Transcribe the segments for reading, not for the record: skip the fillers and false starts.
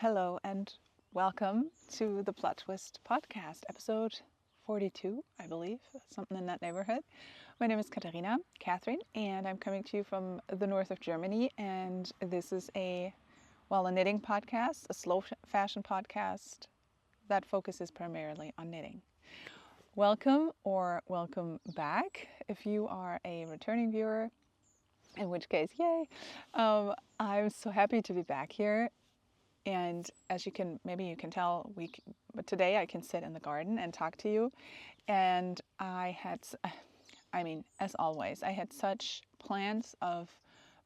Hello and welcome to the Plot Twist podcast, episode 42, I believe, something in that neighborhood. My name is Catherine, and I'm coming to you from the north of Germany. And this is a knitting podcast, a slow fashion podcast that focuses primarily on knitting. Welcome or welcome back if you are a returning viewer, in which case, yay! I'm so happy to be back here. And as you can, maybe you can tell, but today I can sit in the garden and talk to you. And as always, I had such plans of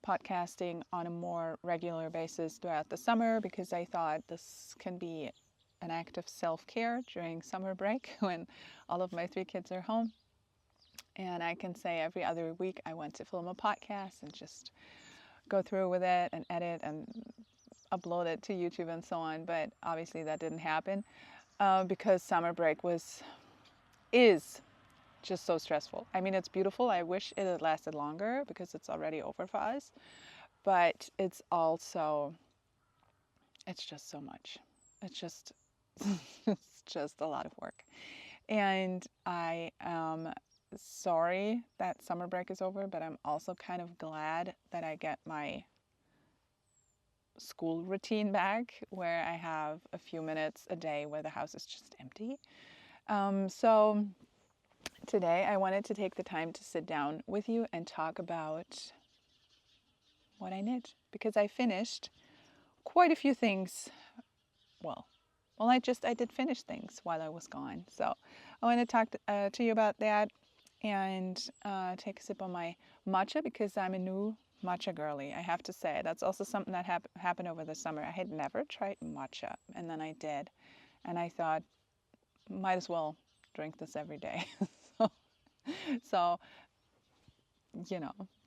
podcasting on a more regular basis throughout the summer because I thought this can be an act of self-care during summer break when all of my 3 kids are home. And I can say every other week I want to film a podcast and just go through with it and edit and upload it to YouTube and so on, but obviously that didn't happen because summer break is just so stressful. I mean, it's beautiful. I wish it had lasted longer because it's already over for us, but it's just so much. It's just it's just a lot of work, and I am sorry that summer break is over, but I'm also kind of glad that I get my school routine back where I have a few minutes a day where the house is just empty. So today I wanted to take the time to sit down with you and talk about what I knit because I finished quite a few things. I did finish things while I was gone. So I want to talk to you about that and take a sip on my matcha because I'm a new matcha girly. I have to say that's also something that happened over the summer. I had never tried matcha, and then I did, and I thought might as well drink this every day. so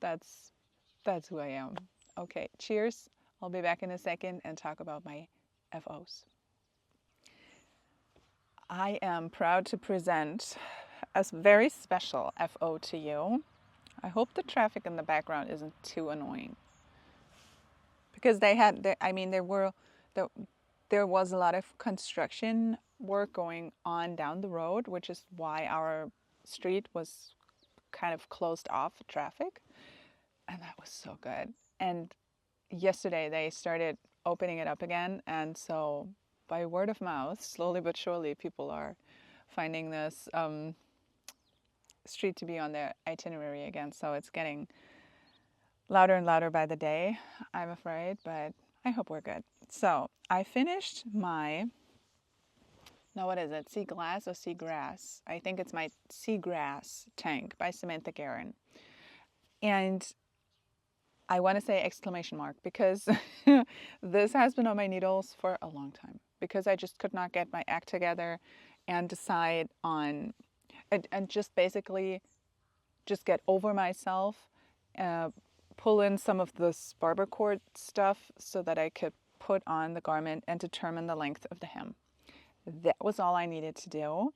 that's who I am. Okay, cheers. I'll be back in a second and talk about my FOs. I am proud to present a very special FO to you. I hope the traffic in the background isn't too annoying because there was a lot of construction work going on down the road, which is why our street was kind of closed off traffic, and that was so good. And yesterday they started opening it up again, and so by word of mouth, slowly but surely, people are finding this street to be on their itinerary again. So it's getting louder and louder by the day, I'm afraid, but I hope we're good. So I finished what is it? Sea Glass or Seagrass? I think it's my Seagrass tank by Samantha Guerin. And I want to say exclamation mark because this has been on my needles for a long time because I just could not get my act together and decide on, and just basically just get over myself, pull in some of this barber cord stuff so that I could put on the garment and determine the length of the hem. That was all I needed to do,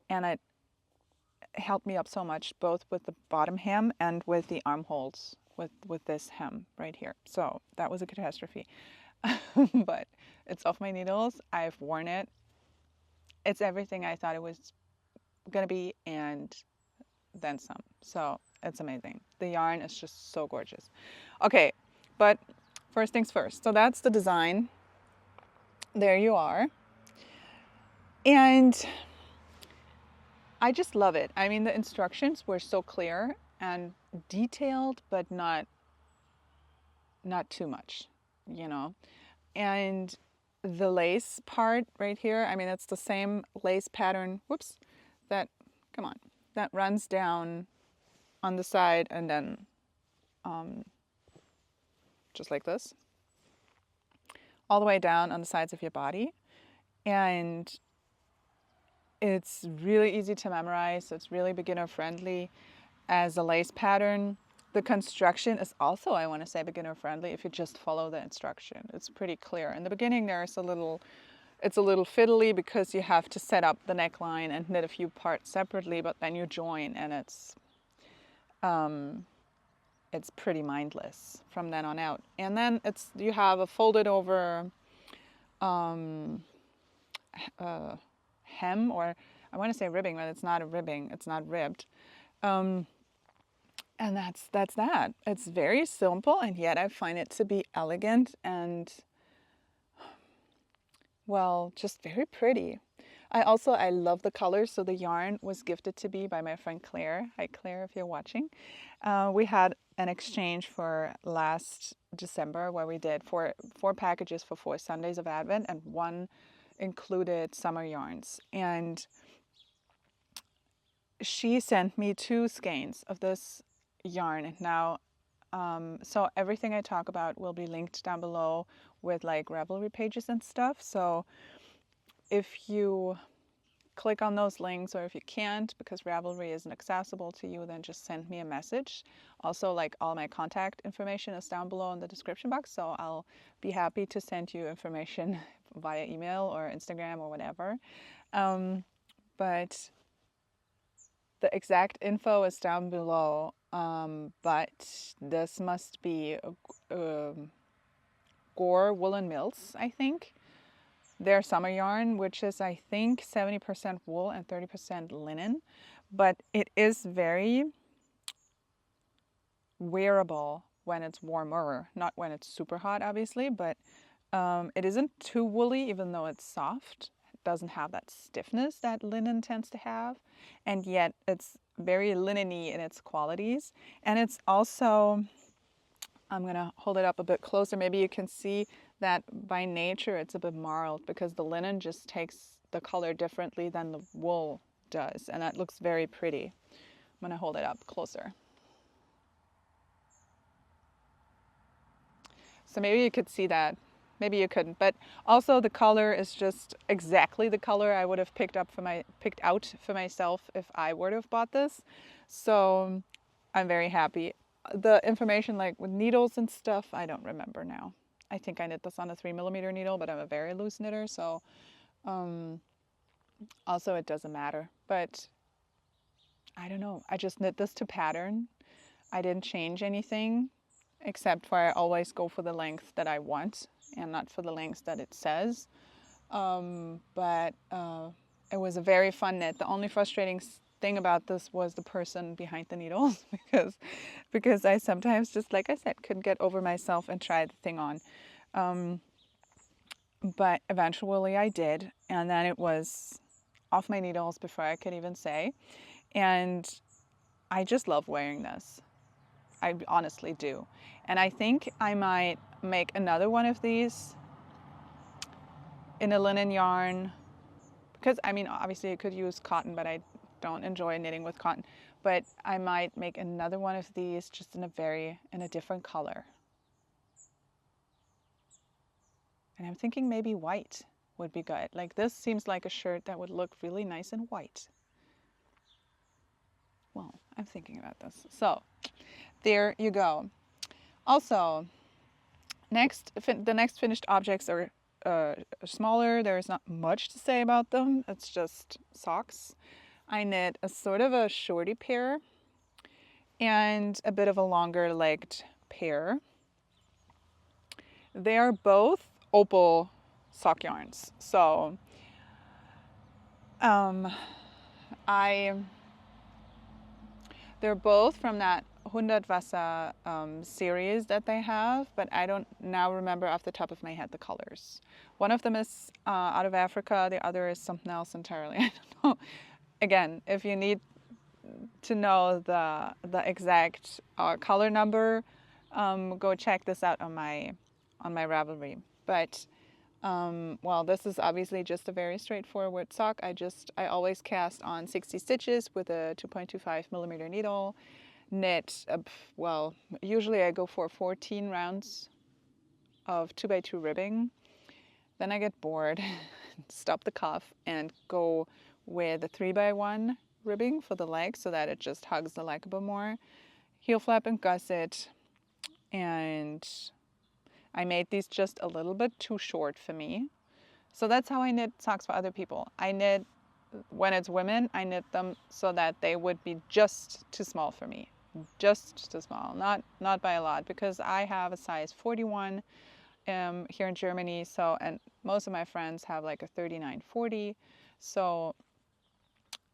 and it helped me up so much, both with the bottom hem and with the armholes with this hem right here. So that was a catastrophe, but it's off my needles. I've worn it. It's everything I thought it was gonna be and then some. So it's amazing. The yarn is just so gorgeous. Okay, but first things first. So that's the design. There you are. And I just love it. I mean, the instructions were so clear and detailed, but not too much, And the lace part right here, I mean, it's the same lace pattern, that runs down on the side and then just like this, all the way down on the sides of your body. And it's really easy to memorize. So it's really beginner friendly as a lace pattern. The construction is also, I want to say, beginner friendly if you just follow the instruction. It's pretty clear. In the beginning, it's a little fiddly because you have to set up the neckline and knit a few parts separately, but then you join and it's pretty mindless from then on out. And then you have a folded over um, uh, hem, or I want to say ribbing, but it's not a ribbing. It's not ribbed. Um, and that's that. It's very simple, and yet I find it to be elegant and, well, just very pretty. I love the colors. So the yarn was gifted to me by my friend Claire. Hi Claire, if you're watching. We had an exchange for last December where we did four packages for 4 Sundays of Advent, and one included summer yarns. And she sent me 2 skeins of this yarn. Now, so everything I talk about will be linked down below with like Ravelry pages and stuff. So if you click on those links, or if you can't because Ravelry isn't accessible to you, then just send me a message. Also, like, all my contact information is down below in the description box, so I'll be happy to send you information via email or Instagram or whatever. But the exact info is down below. But this must be Gore Woolen Mills, I think. Their summer yarn, which is, I think, 70% wool and 30% linen. But it is very wearable when it's warmer, not when it's super hot, obviously, but it isn't too woolly, even though it's soft. It doesn't have that stiffness that linen tends to have, and yet it's very linen-y in its qualities. And it's also, I'm gonna hold it up a bit closer. Maybe you can see that by nature it's a bit marled because the linen just takes the color differently than the wool does, and that looks very pretty. I'm gonna hold it up closer. So maybe you could see that. Maybe you couldn't, but also the color is just exactly the color I would have picked out for myself if I were to have bought this. So I'm very happy. The information, like with needles and stuff, I don't remember now. I think I knit this on a 3mm needle, but I'm a very loose knitter, so also it doesn't matter. But I don't know. I just knit this to pattern. I didn't change anything, except for I always go for the length that I want and not for the length that it says. But it was a very fun knit. The only frustrating thing about this was the person behind the needles because I sometimes, just like I said, couldn't get over myself and try the thing on. But eventually I did, and then it was off my needles before I could even say. And I just love wearing this. I honestly do. And I think I might make another one of these in a linen yarn, because I mean, obviously I could use cotton, but I don't enjoy knitting with cotton. But I might make another one of these just in a different color. And I'm thinking maybe white would be good. Like, this seems like a shirt that would look really nice in white. Well, I'm thinking about this. So there you go. Also, the next finished objects are smaller. There is not much to say about them. It's just socks. I knit a sort of a shorty pair and a bit of a longer legged pair. They are both Opal sock yarns. So they're both from that 100 Wasser series that they have, but I don't now remember off the top of my head the colors. One of them is out of Africa, the other is something else entirely. I don't know. Again, if you need to know the exact color number, go check this out on my Ravelry. But well, this is obviously just a very straightforward sock. I always cast on 60 stitches with a 2.25mm needle. Knit, well, usually I go for 14 rounds of 2x2 ribbing. Then I get bored, stop the cuff, and go with a 3x1 ribbing for the leg so that it just hugs the leg a bit more. Heel flap and gusset, and I made these just a little bit too short for me. So that's how I knit socks for other people. I knit, when it's women, I knit them so that they would be just too small for me. Just too small, not by a lot, because I have a size 41 here in Germany, so, and Most of my friends have like a 39-40, so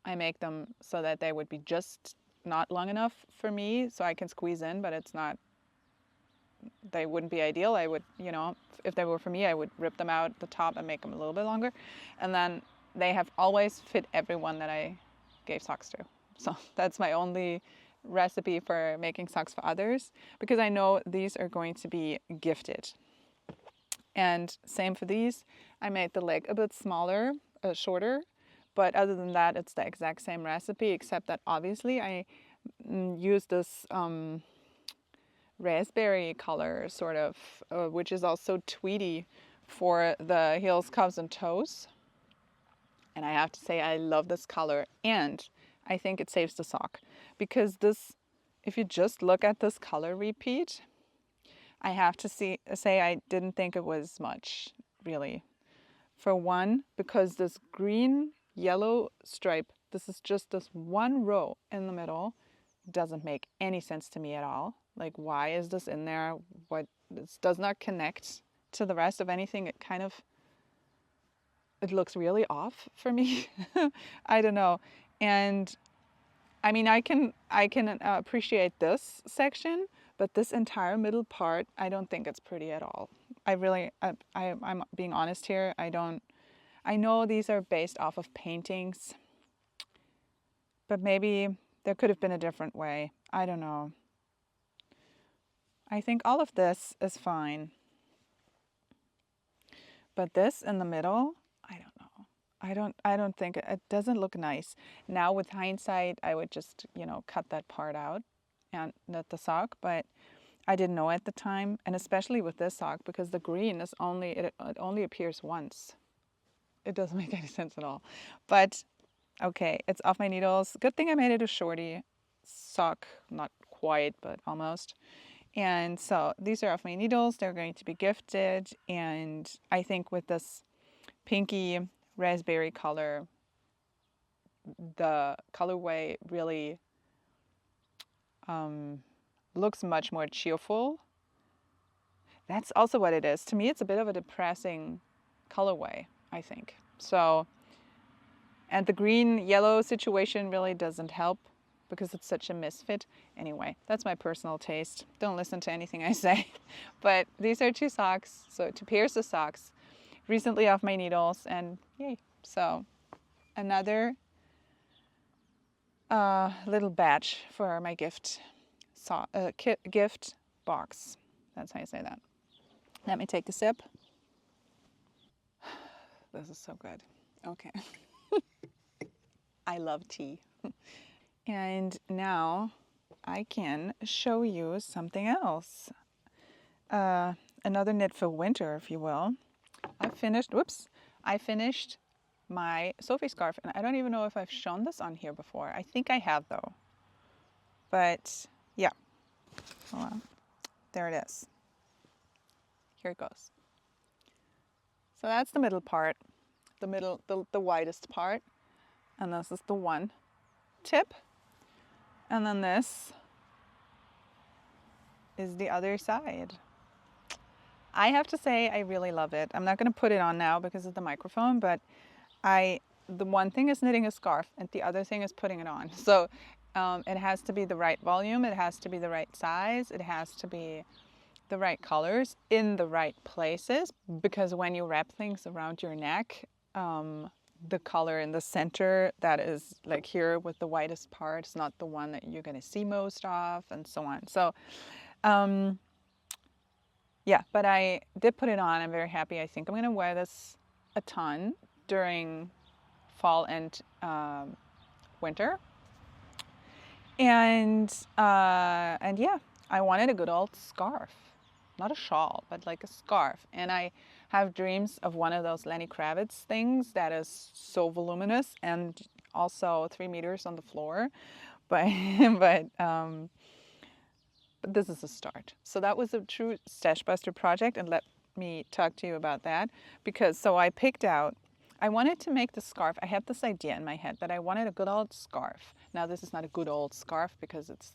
I make them so that they would be just not long enough for me so I can squeeze in, but it's not, they wouldn't be ideal. I would, if they were for me, I would rip them out the top and make them a little bit longer. And then they have always fit everyone that I gave socks to. So that's my only recipe for making socks for others, because I know these are going to be gifted. And same for these. I made the leg a bit smaller, shorter, but other than that, it's the exact same recipe, except that obviously I use this raspberry color, sort of, which is also tweedy for the heels, cuffs, and toes. And I have to say, I love this color, and I think it saves the sock, because this, if you just look at this color repeat, I have to say I didn't think it was much, really. For one, because this green yellow stripe, this is just this one row in the middle, doesn't make any sense to me at all. Like, why is this in there? What, this does not connect to the rest of anything. It looks really off for me. I don't know. And I mean, I can appreciate this section, but this entire middle part, I don't think it's pretty at all. I'm being honest here. I know these are based off of paintings, but maybe there could have been a different way. I don't know. I think all of this is fine. But this in the middle, I don't know. I don't think it doesn't look nice. Now with hindsight, I would just, cut that part out and knit the sock, but I didn't know at the time, and especially with this sock, because the green is it only appears once. It doesn't make any sense at all. But okay, it's off my needles. Good thing I made it a shorty sock, not quite, but almost. And so these are off my needles. They're going to be gifted, and I think with this pinky raspberry color, the colorway really looks much more cheerful. That's also what it is. To me, it's a bit of a depressing colorway, I think. So, and the green-yellow situation really doesn't help because it's such a misfit. Anyway, that's my personal taste. Don't listen to anything I say. But these are 2 socks, so to pierce the socks, recently off my needles, and yay. So, another little batch for my gift box. That's how you say that. Let me take a sip. This is so good. Okay. I love tea. And now I can show you something else. Another knit for winter, if you will. I finished my Sophie scarf, and I don't even know if I've shown this on here before. I think I have, though. But yeah, hold on. There it is. Here it goes. So that's the middle part, the widest part, and this is the one tip, and then this is the other side. I have to say I really love it. I'm not going to put it on now because of the microphone, but the one thing is knitting a scarf and the other thing is putting it on. So it has to be the right volume, it has to be the right size, it has to be the right colors in the right places, because when you wrap things around your neck, the color in the center that is like here with the widest part is not the one that you're going to see most of, and so on. So yeah, but I did put it on. I'm very happy. I think I'm going to wear this a ton during fall and winter. And yeah, I wanted a good old scarf, not a shawl, but like a scarf. And I have dreams of one of those Lenny Kravitz things that is so voluminous and also 3 meters on the floor. But but this is a start. So that was a true Stash Buster project, and let me talk to you about that, because so I wanted to make the scarf. I had this idea in my head that I wanted a good old scarf. Now this is not a good old scarf because it's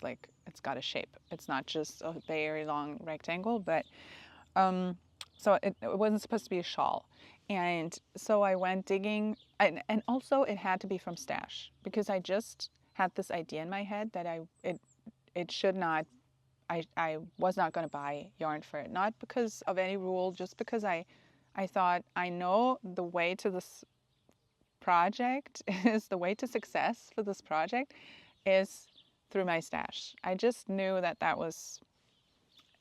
got a shape. It's not just a very long rectangle, but so it wasn't supposed to be a shawl. And so I went digging, and also it had to be from stash because I just had this idea in my head that it should not, I was not going to buy yarn for it, not because of any rule, just because I thought I know the way to this project is the way to success for this project is through my stash. I just knew that that was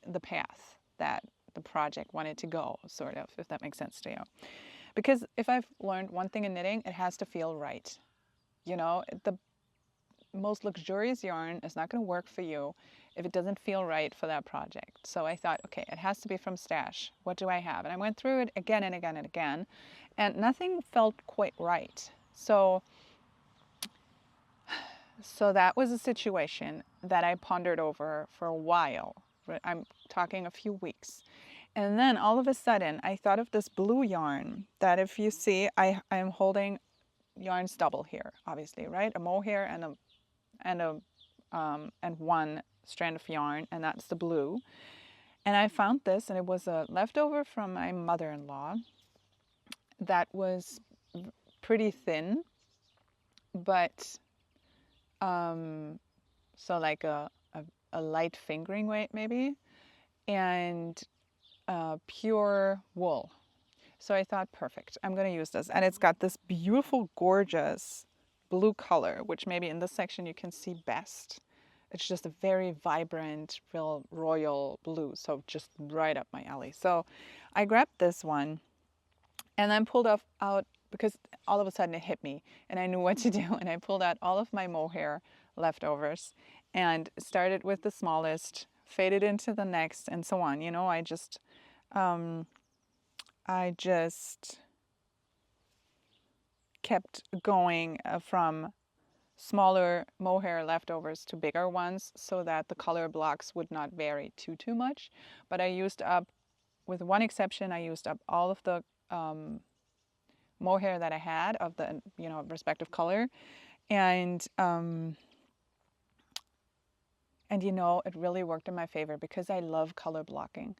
the path that the project wanted to go, sort of, if that makes sense to you. Because if I've learned one thing in knitting, it has to feel right. You know, the most luxurious yarn is not going to work for you if it doesn't feel right for that project. So I thought, okay, it has to be from stash. What do I have? And I went through it again and again and again, and nothing felt quite right. So that was a situation that I pondered over for a while. I'm talking a few weeks. And then all of a sudden, I thought of this blue yarn that if you see, I'm holding yarn stubble here, obviously, right? A mohair and one strand of yarn, and that's the blue. And I found this, and it was a leftover from my mother-in-law that was pretty thin, but so like a light fingering weight maybe, and pure wool. So I thought, perfect, I'm going to use this. And it's got this beautiful, gorgeous blue color, which maybe in this section you can see best. It's just a very vibrant, real royal blue. So just right up my alley. So I grabbed this one and then pulled out because all of a sudden it hit me and I knew what to do. And I pulled out all of my mohair leftovers and started with the smallest, faded into the next, and so on. You know, I just kept going from smaller mohair leftovers to bigger ones so that the color blocks would not vary too much. But I used up, with one exception, I used up all of the mohair that I had of the respective color, and it really worked in my favor because I love color blocking.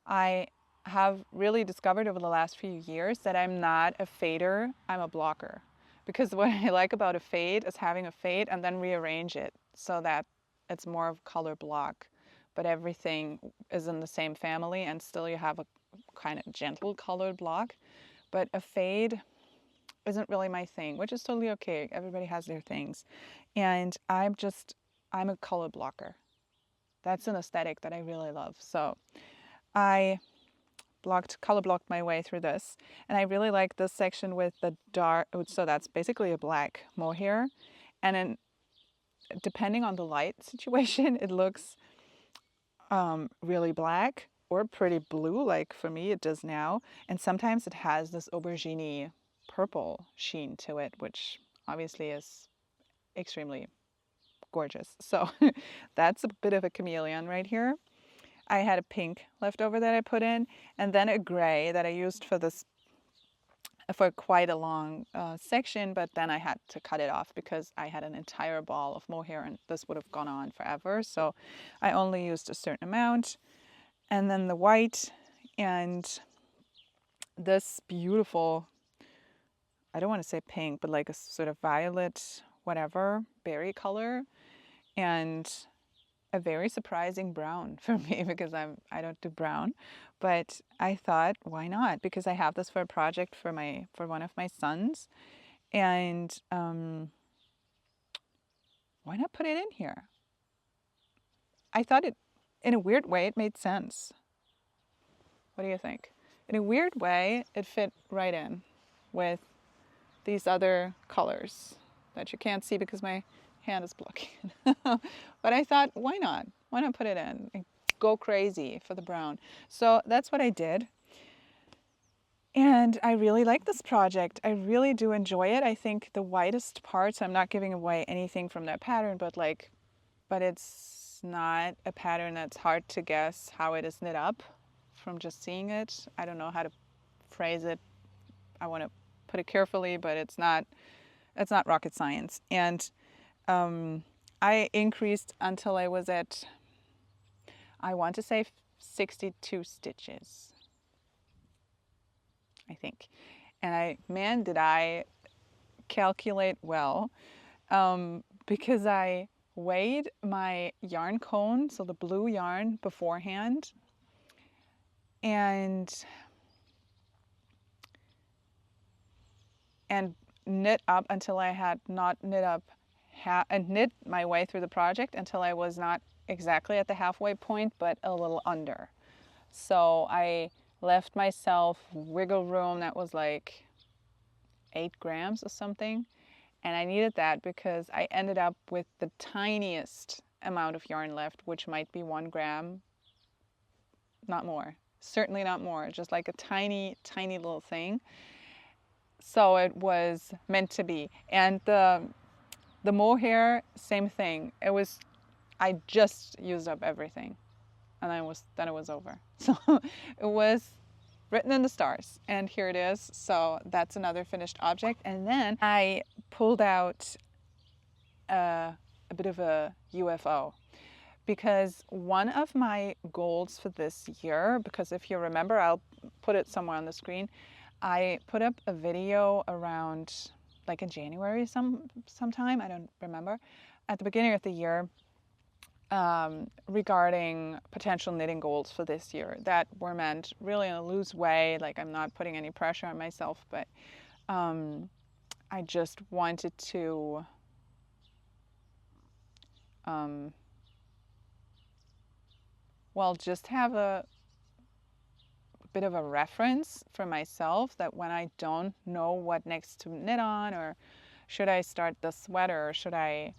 I have really discovered over the last few years that I'm not a fader, I'm a blocker. Because what I like about a fade is having a fade and then rearrange it so that it's more of a color block, but everything is in the same family and still you have a kind of gentle colored block. But a fade isn't really my thing, which is totally okay. Everybody has their things. And I'm a color blocker. That's an aesthetic that I really love. So I color blocked my way through this, and I really like this section with the dark, so that's basically a black mohair, and then depending on the light situation it looks really black or pretty blue, like for me it does now, and sometimes it has this aubergine purple sheen to it, which obviously is extremely gorgeous. So that's a bit of a chameleon right here. I had a pink left over that I put in, and then a gray that I used for quite a long section, but then I had to cut it off because I had an entire ball of mohair and this would have gone on forever. So I only used a certain amount. And then the white and this beautiful, I don't want to say pink, but like a sort of violet, whatever, berry color. And a very surprising brown for me because I don't do brown, but I thought, why not? Because I have this for a project for one of my sons, and why not put it in here? I thought in a weird way, it made sense. What do you think? In a weird way, it fit right in with these other colors that you can't see because my hand is blocking it. But I thought, why not? Why not put it in and go crazy for the brown? So that's what I did. And I really like this project. I really do enjoy it. I think the whitest parts, I'm not giving away anything from that pattern, but it's not a pattern that's hard to guess how it is knit up from just seeing it. I don't know how to phrase it. I want to put it carefully, but it's not rocket science. And I increased until I was at, I want to say 62 stitches, I think. And man, did I calculate well, because I weighed my yarn cone, so the blue yarn, beforehand, and knit up until I had not knit up and knit my way through the project until I was not exactly at the halfway point, but a little under. So I left myself wiggle room that was like 8 grams or something. And I needed that because I ended up with the tiniest amount of yarn left, which might be 1 gram, not more. Certainly not more, just like a tiny, tiny little thing. So it was meant to be. And the mohair, same thing. I just used up everything, and then it was over. So it was written in the stars, and here it is. So that's another finished object. And then I pulled out a bit of a UFO, because one of my goals for this year, because if you remember, I'll put it somewhere on the screen, I put up a video around like in January sometime, I don't remember, at the beginning of the year, regarding potential knitting goals for this year that were meant really in a loose way. Like, I'm not putting any pressure on myself, but I just wanted to just have a bit of a reference for myself, that when I don't know what next to knit on, or should I start the sweater, or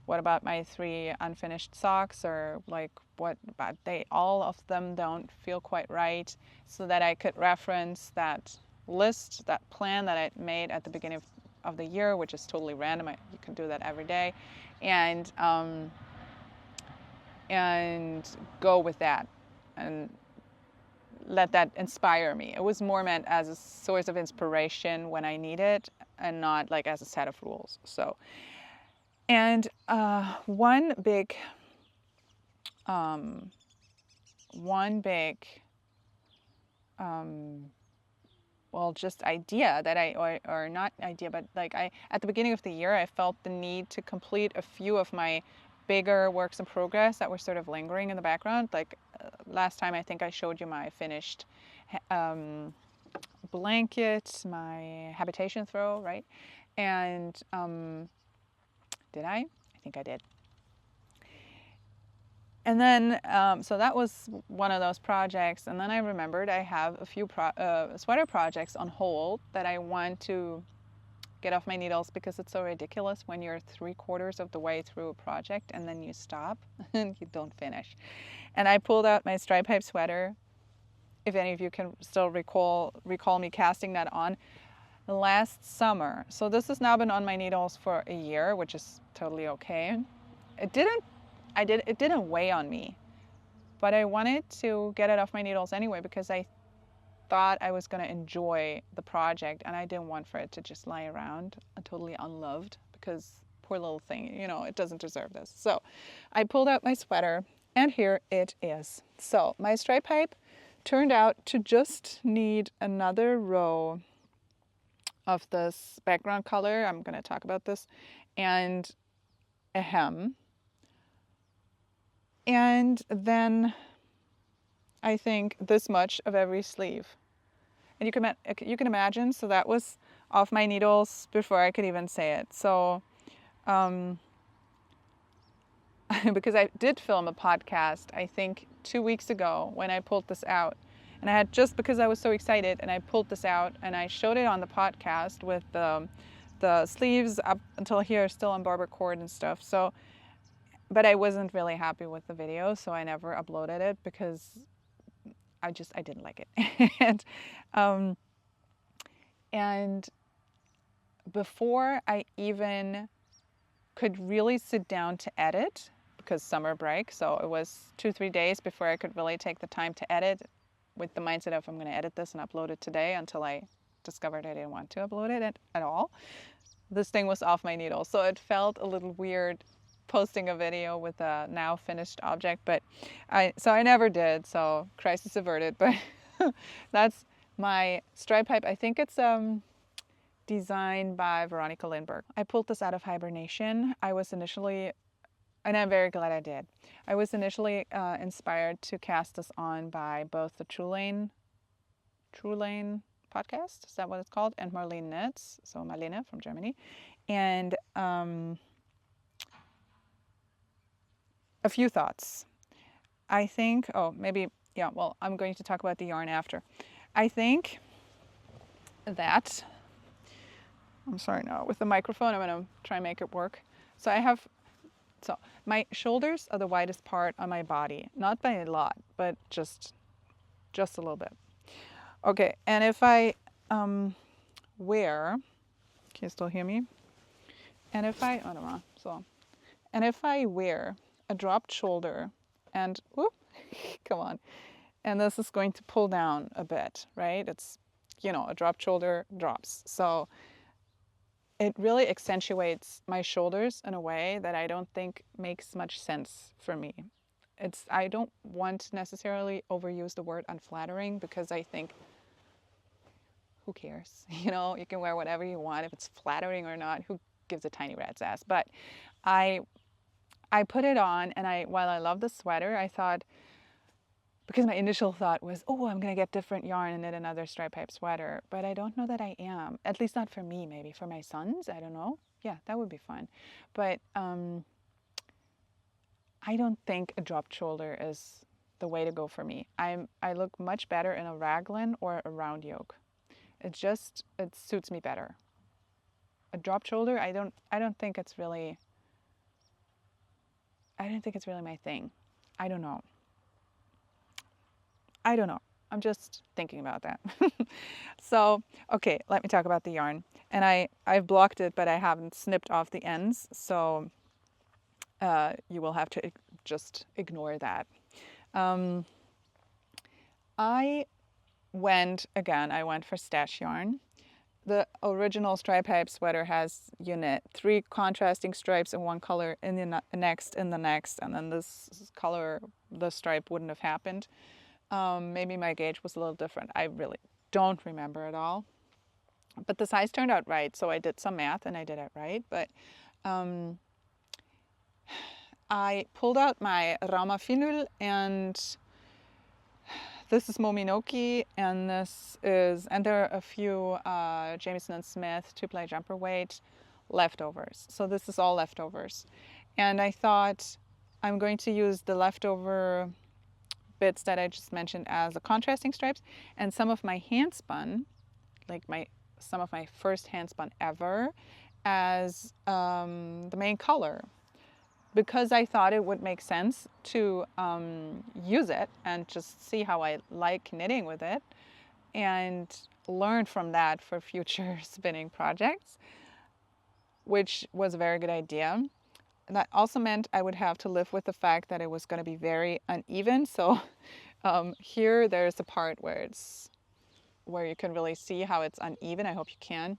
what about my 3 unfinished socks, or like what about all of them don't feel quite right, so that I could reference that list, that plan that I made at the beginning of the year, which is totally random. You can do that every day, and go with that and let that inspire me. It was more meant as a source of inspiration when I need it, and not like as a set of rules. So, and one big just idea that or not idea, but like at the beginning of the year, I felt the need to complete a few of my bigger works in progress that were sort of lingering in the background. Like last time, I think I showed you my finished blanket, my habitation throw, right? And did I? I think I did. And then, so that was one of those projects. And then I remembered I have a few sweater projects on hold that I want to get off my needles, because it's so ridiculous when you're 3/4 of the way through a project and then you stop and you don't finish. And I pulled out my stripe pipe sweater, if any of you can still recall me casting that on last summer. So this has now been on my needles for a year, which is totally okay. It didn't weigh on me, but I wanted to get it off my needles anyway, because I thought I was going to enjoy the project, and I didn't want for it to just lie around totally unloved, because poor little thing, it doesn't deserve this. So I pulled out my sweater, and here it is. So my stripe pipe turned out to just need another row of this background color, I'm going to talk about this, and a hem. And then I think this much of every sleeve. And you can imagine, so that was off my needles before I could even say it. So, because I did film a podcast, I think 2 weeks ago, when I pulled this out. And I had, just because I was so excited, and I pulled this out and I showed it on the podcast with the sleeves up until here still on barber cord and stuff. So, but I wasn't really happy with the video, so I never uploaded it, because I didn't like it. And before I even could really sit down to edit, because summer break, so it was 2-3 days before I could really take the time to edit, with the mindset of, I'm going to edit this and upload it today, until I discovered I didn't want to upload it at all. This thing was off my needle, so it felt a little weird posting a video with a now finished object, but I never did, so crisis averted. But that's my stripe pipe. I think it's designed by Veronica Lindbergh. I pulled this out of hibernation. I was initially, and I'm very glad I did. I was initially inspired to cast this on by both the True Lane podcast, is that what it's called? And Marlene Nitz, so Marlene from Germany. And a few thoughts. I think, oh, maybe, yeah, well, I'm going to talk about the yarn after. I think that, I'm sorry now, with the microphone, I'm going to try and make it work. So so my shoulders are the widest part on my body, not by a lot, but just a little bit. Okay, and if I wear, can you still hear me? And if I, oh no, so, and if I wear a dropped shoulder and, whoop, come on, and this is going to pull down a bit, right? It's, a dropped shoulder drops. So it really accentuates my shoulders in a way that I don't think makes much sense for me. I don't want to necessarily overuse the word unflattering because I think, who cares? You can wear whatever you want if it's flattering or not. Who gives a tiny rat's ass? But I put it on, and while I love the sweater, I thought, because my initial thought was, oh, I'm going to get different yarn and knit another stripe pipe sweater. But I don't know that I am. At least not for me, maybe. For my sons, I don't know. Yeah, that would be fun. But I don't think a dropped shoulder is the way to go for me. I look much better in a raglan or a round yoke. It suits me better. A dropped shoulder, I don't think it's really my thing. I don't know. I'm just thinking about that. So, okay, let me talk about the yarn. And I've blocked it, but I haven't snipped off the ends. So you will have to just ignore that. I went for stash yarn. The original stripe pipe sweater has, you knit 3 contrasting stripes in one color, in the next, and then this color, the stripe wouldn't have happened. Maybe my gauge was a little different. I really don't remember at all. But the size turned out right, so I did some math and I did it right. But I pulled out my Raumwunder, and this is Mominoki, and there are a few Jamieson and Smith 2-ply jumper weight leftovers. So this is all leftovers. And I thought I'm going to use the leftover bits that I just mentioned as the contrasting stripes, and some of my hand spun, some of my first hand spun ever, as the main color, because I thought it would make sense to use it and just see how I like knitting with it and learn from that for future spinning projects, which was a very good idea. And that also meant I would have to live with the fact that it was going to be very uneven. So here there's a part where you can really see how it's uneven. I hope you can.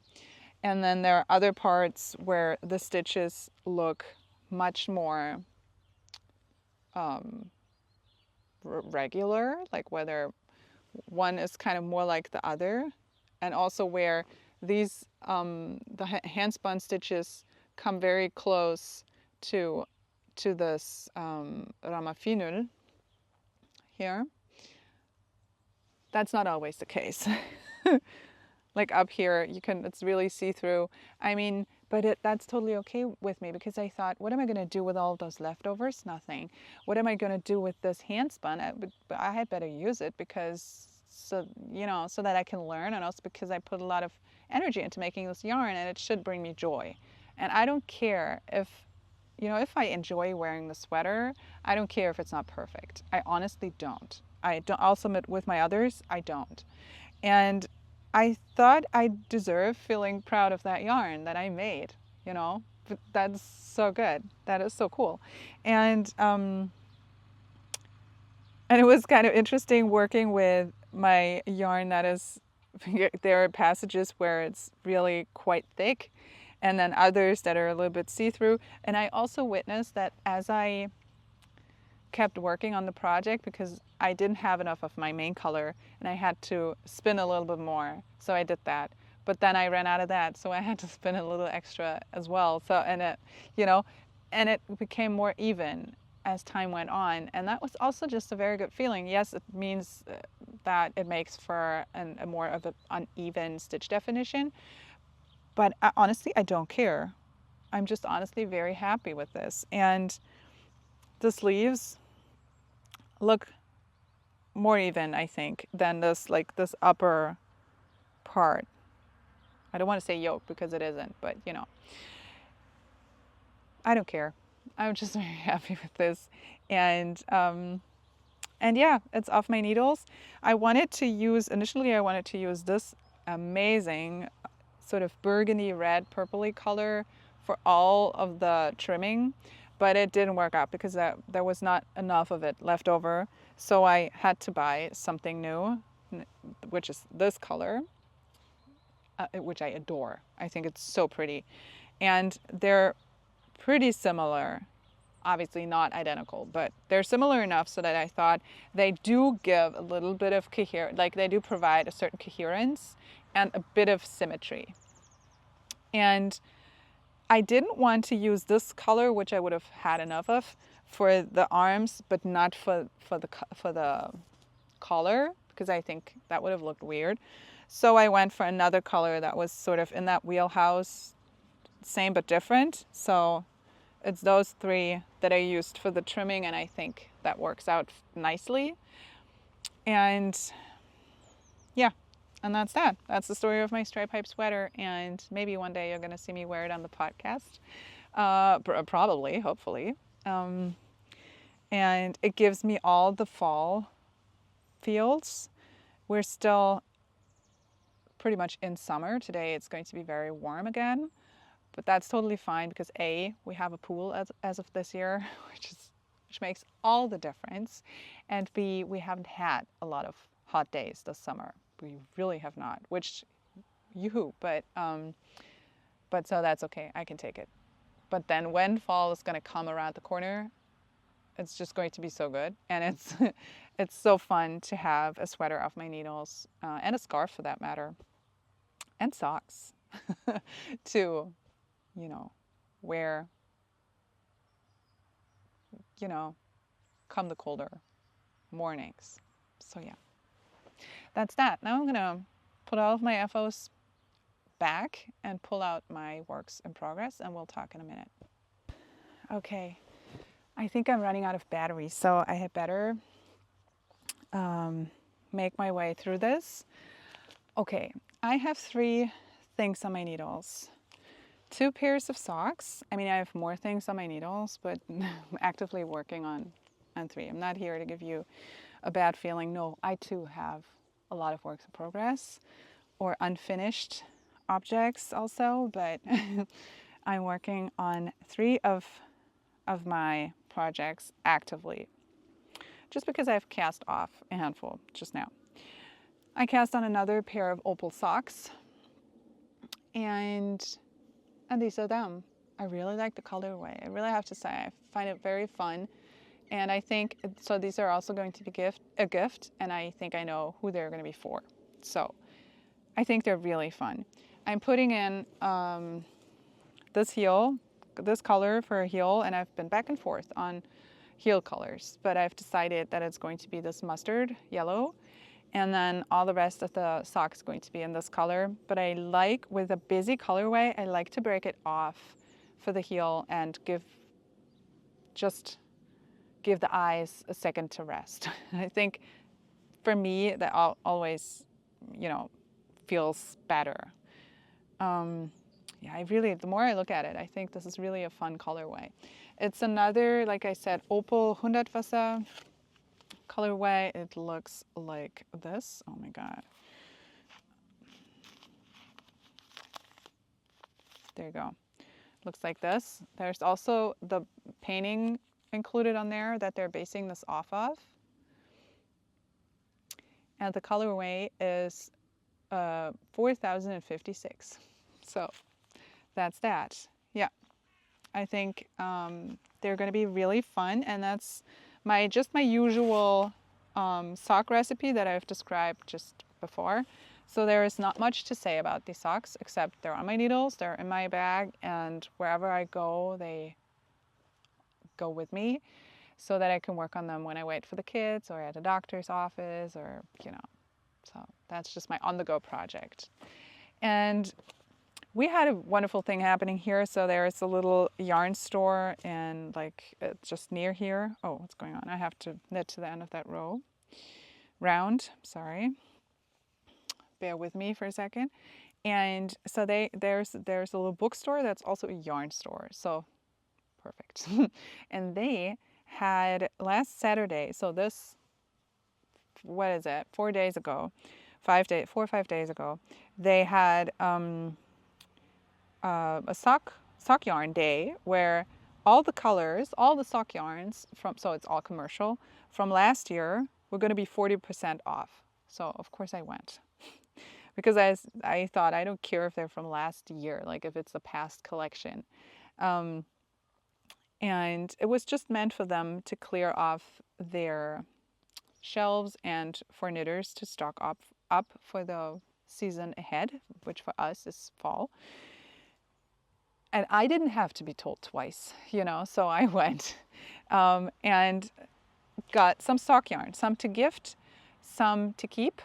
And then there are other parts where the stitches look much more regular, like whether one is kind of more like the other, and also where these the hand spun stitches come very close to this Raumwunder here. That's not always the case. Like up here, it's really see-through. I mean, but that's totally okay with me, because I thought, what am I going to do with all of those leftovers? Nothing. What am I going to do with this hand spun? I had better use it, because so that I can learn, and also because I put a lot of energy into making this yarn, and it should bring me joy. And I don't care if I enjoy wearing the sweater, I don't care if it's not perfect. I honestly don't. I'll submit with my others, I don't. And I thought I deserve feeling proud of that yarn that I made, But that's so good. That is so cool. And it was kind of interesting working with my yarn that is, there are passages where it's really quite thick, and then others that are a little bit see-through. And I also witnessed that as I kept working on the project, because I didn't have enough of my main color and I had to spin a little bit more, so I did that. but then I ran out of that, so I had to spin a little extra as well. So, and it, you know, and it became more even as time went on, and that was also just a very good feeling. Yes, it means that it makes for a more of an uneven stitch definition, but honestly, I don't care. I'm just honestly very happy with this. And the sleeves look more even, I think, than this, like this upper part. I don't want to say yoke because it isn't, but you know, I don't care. I'm just very happy with this. And yeah, it's off my needles. Initially I wanted to use this amazing sort of burgundy red purpley color for all of the trimming, but it didn't work out because there was not enough of it left over. So I had to buy something new, which is this color, which I adore. I think it's so pretty. And they're pretty similar, obviously not identical, but they're similar enough so that I thought they do give a little bit of coherence, like they do provide a certain coherence and a bit of symmetry. And I didn't want to use this color, which I would have had enough of, for the arms, but not for the collar, because I think that would have looked weird. So I went for another color that was sort of in that wheelhouse, same but different. So it's those three that I used for the trimming, and I think that works out nicely. And yeah, and that's that. That's the story of my stripe pipe sweater, and maybe one day you're going to see me wear it on the podcast. Probably, hopefully. And it gives me all the fall feels. We're still pretty much in summer. Today it's going to be very warm again, but that's totally fine because A, we have a pool as of this year, which makes all the difference, and B, we haven't had a lot of hot days this summer. We really have not, which yoo-hoo, but so that's okay. I can take it. But then when fall is going to come around the corner, it's just going to be so good, and it's so fun to have a sweater off my needles, and a scarf for that matter, and socks to, wear, come the colder mornings. So yeah, that's that. Now I'm gonna put all of my FOs back and pull out my works in progress, and we'll talk in a minute. Okay, I think I'm running out of batteries, so I had better make my way through this. Okay, I have 3 things on my needles. 2 pairs of socks. I mean, I have more things on my needles, but I'm actively working on 3. I'm not here to give you a bad feeling. No, I too have a lot of works in progress or unfinished objects also, but I'm working on 3 of my projects actively, just because I've cast off a handful just now. I cast on another pair of Opal socks, and these are them. I really like the colorway. I really have to say, I find it very fun, and I think so. These are also going to be a gift, and I think I know who they're going to be for. So I think they're really fun. I'm putting in this color for a heel, and I've been back and forth on heel colors, but I've decided that it's going to be this mustard yellow, and then all the rest of the sock is going to be in this color. But I like, with a busy colorway, I like to break it off for the heel and give the eyes a second to rest. I think for me that always, feels better. Yeah, the more I look at it, I think this is really a fun colorway. It's another, like I said, Opal 100 Wasser colorway. It looks like this. Oh my God. There you go. Looks like this. There's also the painting included on there that they're basing this off of. And the colorway is 4056. So that's that. Yeah, I think they're going to be really fun, and that's my usual sock recipe that I've described just before. So there is not much to say about these socks, except they're on my needles, they're in my bag, and wherever I go, they go with me so that I can work on them when I wait for the kids or at a doctor's office or, so that's just my on-the-go project. And we had a wonderful thing happening here. So there's a little yarn store and it's just near here. Oh, what's going on? I have to knit to the end of that round, sorry. Bear with me for a second. And so there's a little bookstore that's also a yarn store. So perfect. And they had last Saturday, so this, what is it, 4 days ago, 4 or 5 days ago, they had a sock yarn day where all the colors, all the sock yarns so it's all commercial, from last year were going to be 40% off. So of course I went. Because I thought, I don't care if they're from last year, like if it's a past collection. And it was just meant for them to clear off their shelves and for knitters to stock up for the season ahead, which for us is fall. And I didn't have to be told twice, so I went and got some stock yarn, some to gift, some to keep.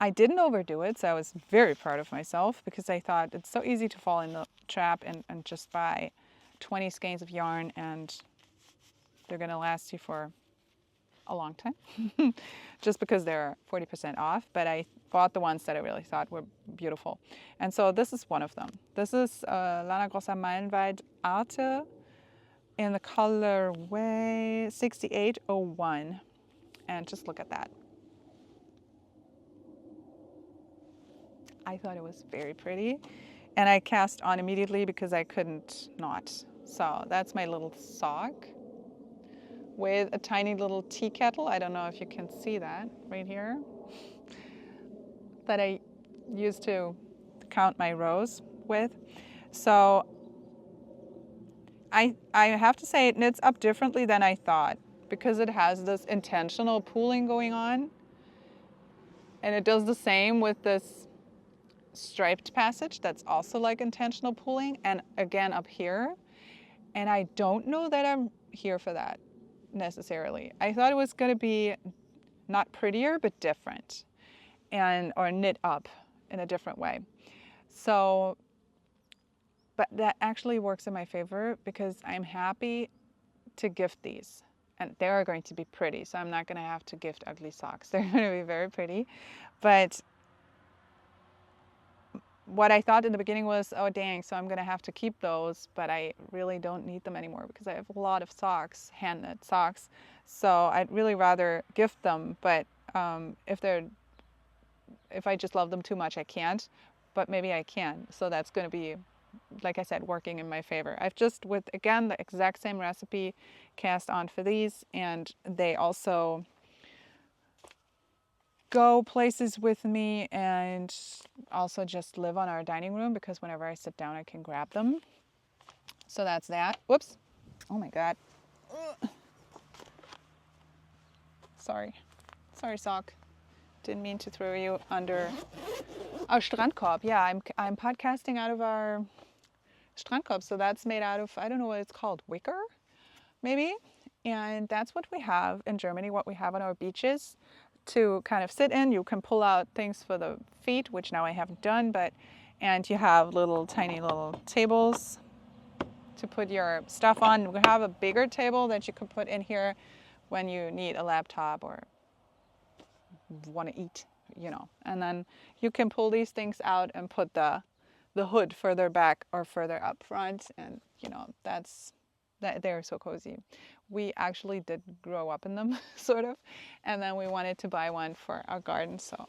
I didn't overdo it, so I was very proud of myself because I thought it's so easy to fall in the trap and just buy 20 skeins of yarn and they're going to last you for a long time just because they're 40% off. But I bought the ones that I really thought were beautiful. And so this is one of them. This is Lana Grossa Meilenweit Arte in the colorway 6801. And just look at that. I thought it was very pretty, and I cast on immediately because I couldn't not. So that's my little sock with a tiny little tea kettle. I don't know if you can see that right here, that I used to count my rows with. So I have to say it knits up differently than I thought because it has this intentional pooling going on, and it does the same with this striped passage that's also like intentional pooling, and again up here. And I don't know that I'm here for that necessarily. I thought it was going to be not prettier but different, or knit up in a different way. So but that actually works in my favor because I'm happy to gift these, and they are going to be pretty, so I'm not going to have to gift ugly socks. They're going to be very pretty. But what I thought in the beginning was, oh dang, so I'm going to have to keep those, but I really don't need them anymore because I have a lot of socks, hand knit socks. So I'd really rather gift them, but if I just love them too much, I can't, but maybe I can. So that's going to be, like I said, working in my favor. I've just, with again the exact same recipe, cast on for these, and they also go places with me and also just live on our dining room because whenever I sit down I can grab them. So that's that. Whoops. Oh my God. Sorry sock. Didn't mean to throw you under our Strandkorb. Yeah, I'm podcasting out of our Strandkorb. So that's made out of, I don't know what it's called, wicker maybe. And that's what we have in Germany, what we have on our beaches to kind of sit in. You can pull out things for the feet, which now I haven't done, and you have tiny little tables to put your stuff on. We have a bigger table that you can put in here when you need a laptop or want to eat, and then you can pull these things out and put the hood further back or further up front, and they're so cozy. We actually did grow up in them, sort of, and then we wanted to buy one for our garden, so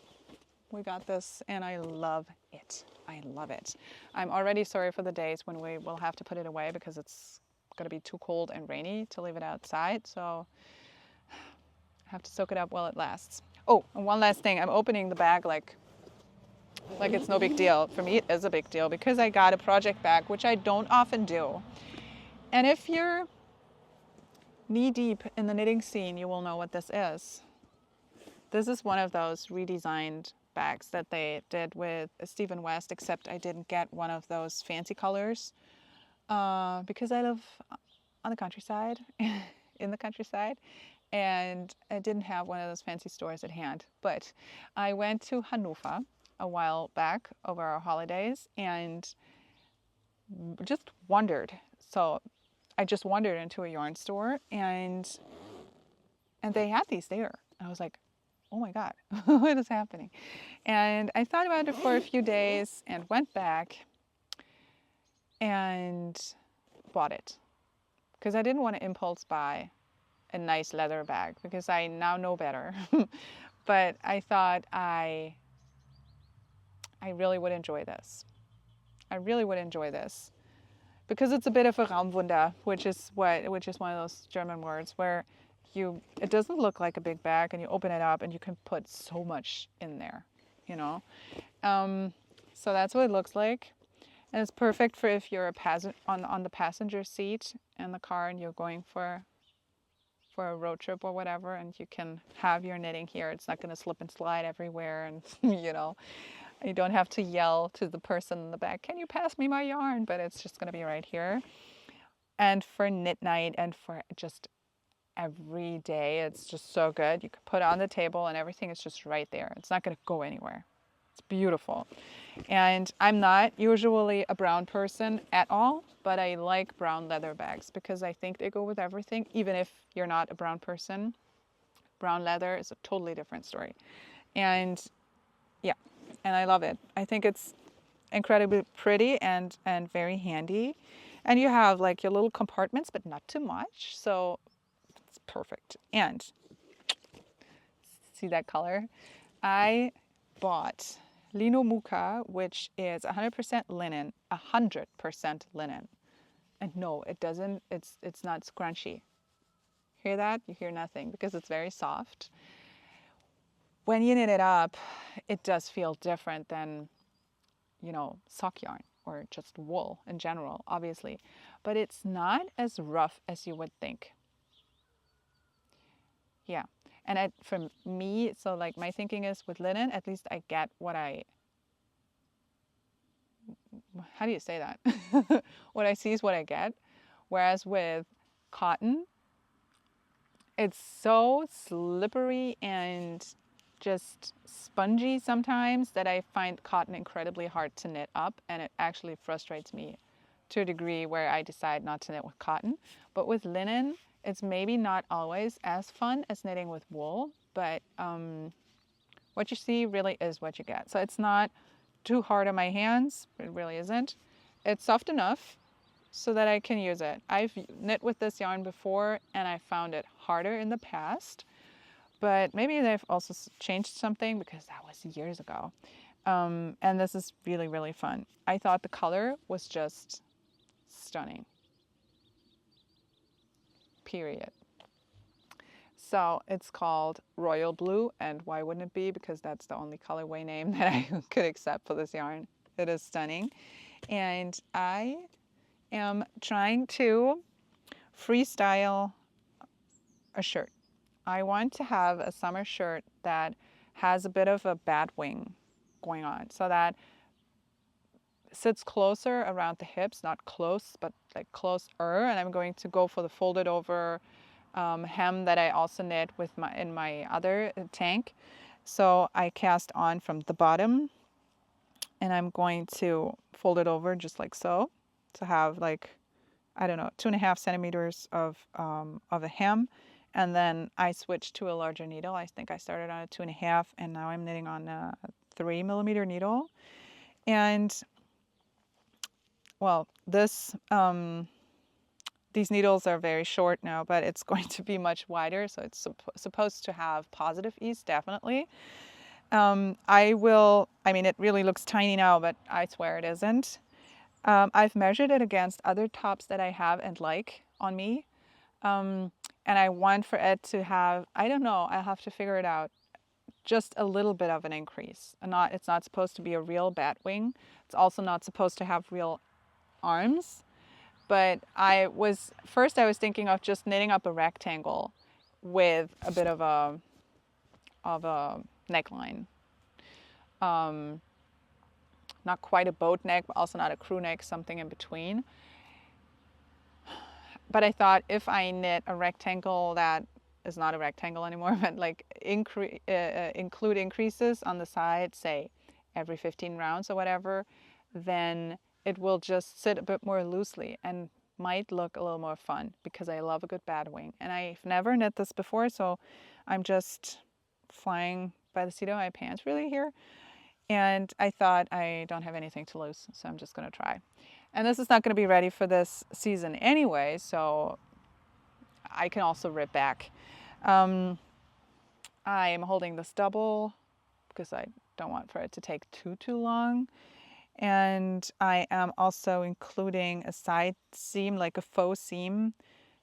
we got this, and I love it. I love it. I'm already sorry for the days when we will have to put it away because it's going to be too cold and rainy to leave it outside, so I have to soak it up while it lasts. Oh, and one last thing. I'm opening the bag like it's no big deal. For me, it is a big deal because I got a project bag, which I don't often do. And if you're knee-deep in the knitting scene, you will know what this is. This is one of those redesigned bags that they did with Stephen West, except I didn't get one of those fancy colors because I live on the countryside, in the countryside, and I didn't have one of those fancy stores at hand. But I went to Hannover a while back over our holidays and just wandered. So I just wandered into a yarn store and they had these there. I was like, oh my God, what is happening? And I thought about it for a few days and went back and bought it because I didn't want to impulse buy a nice leather bag because I now know better. But I thought I really would enjoy this. I really would enjoy this because it's a bit of a Raumwunder, which is one of those German words where it doesn't look like a big bag and you open it up and you can put so much in there, you know. So that's what it looks like. And it's perfect for if you're on the passenger seat in the car and you're going for a road trip or whatever, and you can have your knitting here. It's not going to slip and slide everywhere, and you don't have to yell to the person in the back, can you pass me my yarn? But it's just going to be right here. And for knit night and for just every day, it's just so good. You can put it on the table and everything is just right there. It's not going to go anywhere. It's beautiful. And I'm not usually a brown person at all, but I like brown leather bags because I think they go with everything. Even if you're not a brown person, brown leather is a totally different story. And yeah, and I love it. I think it's incredibly pretty and very handy. And you have like your little compartments, but not too much. So it's perfect. And see that color? I bought Lino Muka, which is 100% linen, 100% linen. And no, it doesn't, it's not scrunchy. Hear that? You hear nothing because it's very soft. When you knit it up, it does feel different than, sock yarn or just wool in general, obviously. But it's not as rough as you would think. Yeah. And for me, so like my thinking is with linen, at least I get how do you say that? What I see is what I get. Whereas with cotton, it's so slippery and just spongy sometimes that I find cotton incredibly hard to knit up, and it actually frustrates me to a degree where I decide not to knit with cotton. But with linen, it's maybe not always as fun as knitting with wool, but what you see really is what you get. So it's not too hard on my hands. It really isn't. It's soft enough so that I can use it. I've knit with this yarn before and I found it harder in the past, but maybe they've also changed something because that was years ago. And this is really, really fun. I thought the color was just stunning. Period. So it's called Royal Blue, and why wouldn't it be? Because that's the only colorway name that I could accept for this yarn. It is stunning. And I am trying to freestyle a shirt. I want to have a summer shirt that has a bit of a bat wing going on, so that sits closer around the hips, not close, but like closer. And I'm going to go for the folded over hem that I also knit with in my other tank. So I cast on from the bottom and I'm going to fold it over just like so to have like, I don't know, 2.5 centimeters of a hem. And then I switched to a larger needle. I think I started on a 2.5 and now I'm knitting on a 3mm needle. And well, these needles are very short now, but it's going to be much wider, so it's supposed to have positive ease, definitely. It really looks tiny now, but I swear it isn't. I've measured it against other tops that I have and like on me, and I want for it to have, I don't know, I'll have to figure it out, just a little bit of an increase. It's not supposed to be a real bat wing. It's also not supposed to have real arms. But I was thinking of just knitting up a rectangle with a bit of a neckline. Um, not quite a boat neck, but also not a crew neck, something in between. But I thought if I knit a rectangle that is not a rectangle anymore, but like include increases on the side, say every 15 rounds or whatever, then it will just sit a bit more loosely and might look a little more fun because I love a good batwing. And I've never knit this before, so I'm just flying by the seat of my pants really here. And I thought I don't have anything to lose, so I'm just going to try. And this is not going to be ready for this season anyway, so I can also rip back. Um, I am holding this double because I don't want for it to take too long. And I am also including a side seam, like a faux seam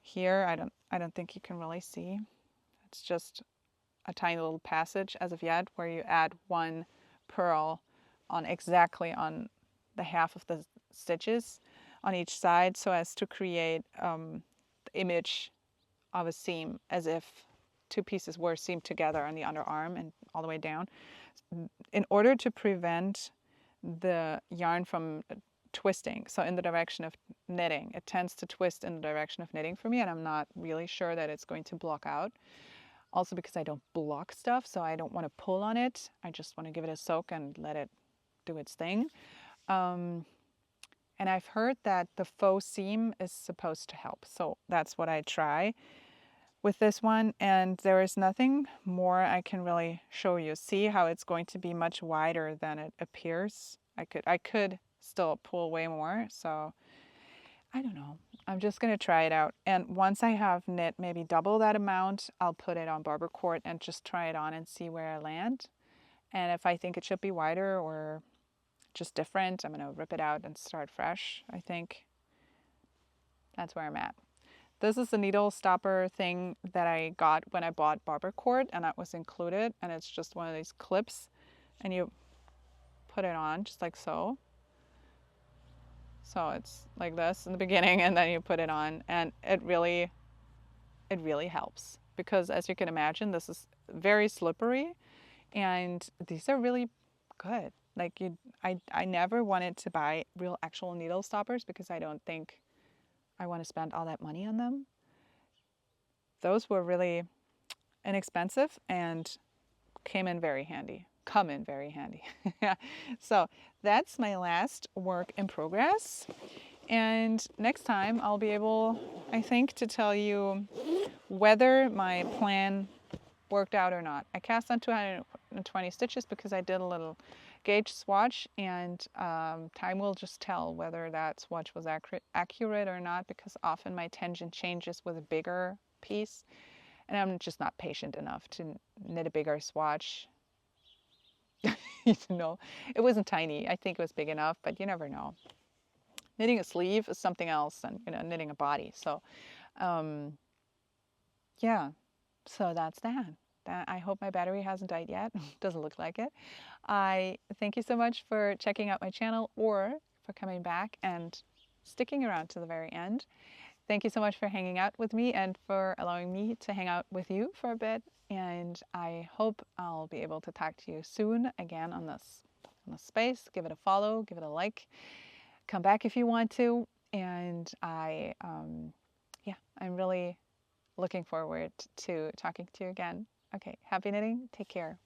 here. I don't think you can really see. It's just a tiny little passage as of yet where you add one purl on exactly on the half of the stitches on each side so as to create the image of a seam as if two pieces were seamed together on the underarm and all the way down. In order to prevent the yarn from twisting, so in the direction of knitting, it tends to twist in the direction of knitting for me, and I'm not really sure that it's going to block out. Also because I don't block stuff, so I don't want to pull on it. I just want to give it a soak and let it do its thing. And I've heard that the faux seam is supposed to help, so that's what I try with this one. And there is nothing more I can really show you. See how it's going to be much wider than it appears. I could still pull way more, so I don't know. I'm just going to try it out. And once I have knit maybe double that amount, I'll put it on barber cord and just try it on and see where I land. And if I think it should be wider or just different, I'm going to rip it out and start fresh. I think that's where I'm at. This is the needle stopper thing that I got when I bought barber cord, and that was included. And it's just one of these clips, and you put it on just like so. So it's like this in the beginning, and then you put it on, and it really helps because, as you can imagine, this is very slippery, and these are really good. Like I never wanted to buy real actual needle stoppers because I don't think I want to spend all that money on them. Those were really inexpensive and came in very handy. Come in very handy. So that's my last work in progress. And next time I'll be able, I think, to tell you whether my plan worked out or not. I cast on 220 stitches because I did a little gauge swatch, and time will just tell whether that swatch was accurate or not, because often my tension changes with a bigger piece, and I'm just not patient enough to knit a bigger swatch. It wasn't tiny. I think it was big enough, but you never know. Knitting a sleeve is something else than knitting a body. So yeah, so that's that. I hope my battery hasn't died yet. Doesn't look like it. I thank you so much for checking out my channel or for coming back and sticking around to the very end. Thank you so much for hanging out with me and for allowing me to hang out with you for a bit. And I hope I'll be able to talk to you soon again on this space. Give it a follow, give it a like, come back if you want to. And yeah, I'm really looking forward to talking to you again. Okay, happy knitting. Take care.